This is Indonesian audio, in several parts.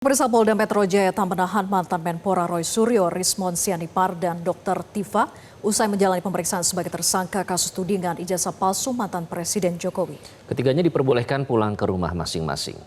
Pemirsa Polda Metro Jaya tak menahan mantan Menpora Roy Suryo, Rismon Sianipar, dan Dr. Tifa usai menjalani pemeriksaan sebagai tersangka kasus tudingan ijazah palsu mantan Presiden Jokowi. Ketiganya diperbolehkan pulang ke rumah masing-masing.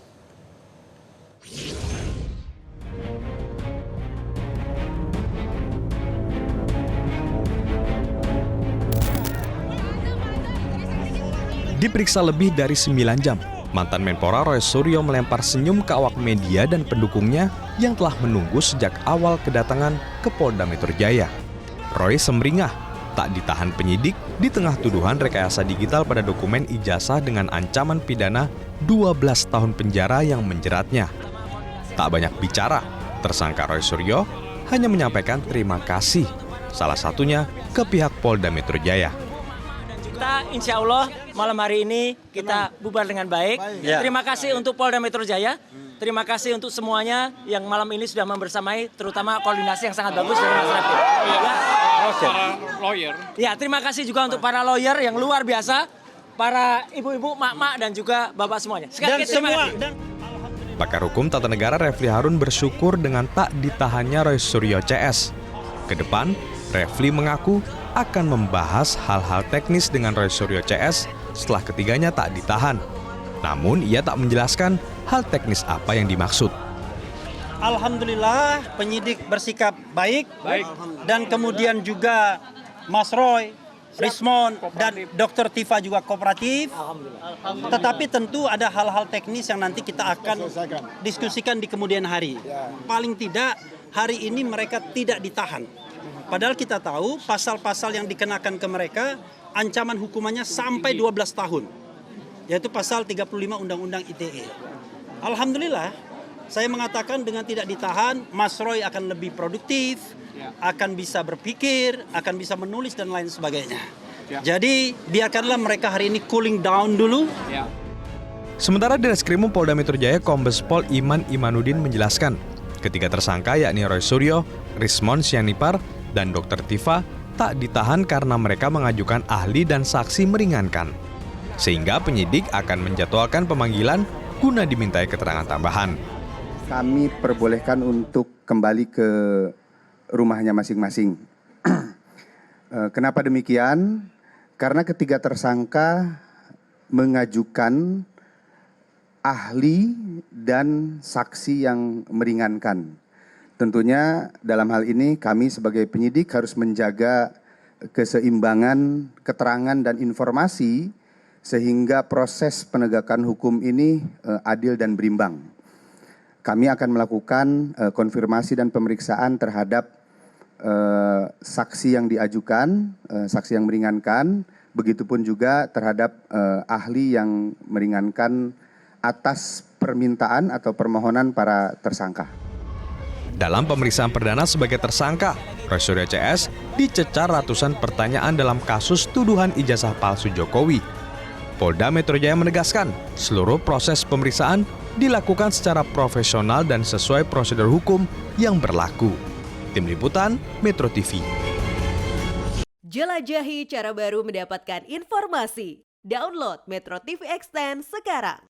Diperiksa lebih dari 9 jam, mantan Menpora Roy Suryo melempar senyum ke awak media dan pendukungnya yang telah menunggu sejak awal kedatangan ke Polda Metro Jaya. Roy semringah, tak ditahan penyidik di tengah tuduhan rekayasa digital pada dokumen ijazah dengan ancaman pidana 12 tahun penjara yang menjeratnya. Tak banyak bicara, tersangka Roy Suryo hanya menyampaikan terima kasih, salah satunya ke pihak Polda Metro Jaya. Kita insya Allah malam hari ini kita bubar dengan baik. Terima kasih untuk Polda Metro Jaya. Terima kasih untuk semuanya yang malam ini sudah membersamai, terutama koordinasi yang sangat bagus dari Mas Raffi. Para lawyer. Ya, terima kasih juga untuk para lawyer yang luar biasa, para ibu-ibu, mak-mak dan juga bapak semuanya. Sekali lagi terima kasih. Pakar Hukum Tata Negara Refli Harun bersyukur dengan tak ditahannya Roy Suryo CS. Kedepan, Refli mengaku akan membahas hal-hal teknis dengan Roy Suryo CS setelah ketiganya tak ditahan. Namun ia tak menjelaskan hal teknis apa yang dimaksud. Alhamdulillah penyidik bersikap baik. Dan kemudian juga Mas Roy, Rismon, dan Dr. Tifa juga kooperatif. Tetapi tentu ada hal-hal teknis yang nanti kita akan diskusikan di kemudian hari. Paling tidak hari ini mereka tidak ditahan. Padahal kita tahu pasal-pasal yang dikenakan ke mereka ancaman hukumannya sampai 12 tahun. Yaitu pasal 35 Undang-Undang ITE. Alhamdulillah saya mengatakan dengan tidak ditahan Mas Roy akan lebih produktif, akan bisa berpikir, akan bisa menulis dan lain sebagainya. Jadi biarkanlah mereka hari ini cooling down dulu. Sementara di Reskrimum Polda Metro Jaya Kombes Pol Iman Imanuddin menjelaskan, ketiga tersangka yakni Roy Suryo, Rismon Sianipar, dan Dr. Tifa tak ditahan karena mereka mengajukan ahli dan saksi meringankan. Sehingga penyidik akan menjadwalkan pemanggilan guna dimintai keterangan tambahan. Kami perbolehkan untuk kembali ke rumahnya masing-masing. Kenapa demikian? Karena ketiga tersangka mengajukan ahli dan saksi yang meringankan. Tentunya dalam hal ini kami sebagai penyidik harus menjaga keseimbangan keterangan dan informasi sehingga proses penegakan hukum ini adil dan berimbang. Kami akan melakukan konfirmasi dan pemeriksaan terhadap saksi yang diajukan, saksi yang meringankan, begitupun juga terhadap ahli yang meringankan atas permintaan atau permohonan para tersangka. Dalam pemeriksaan perdana sebagai tersangka, Roy Suryo CS dicecar ratusan pertanyaan dalam kasus tuduhan ijazah palsu Jokowi. Polda Metro Jaya menegaskan, seluruh proses pemeriksaan dilakukan secara profesional dan sesuai prosedur hukum yang berlaku. Tim Liputan, Metro TV. Jelajahi cara baru mendapatkan informasi. Download Metro TV Extend sekarang.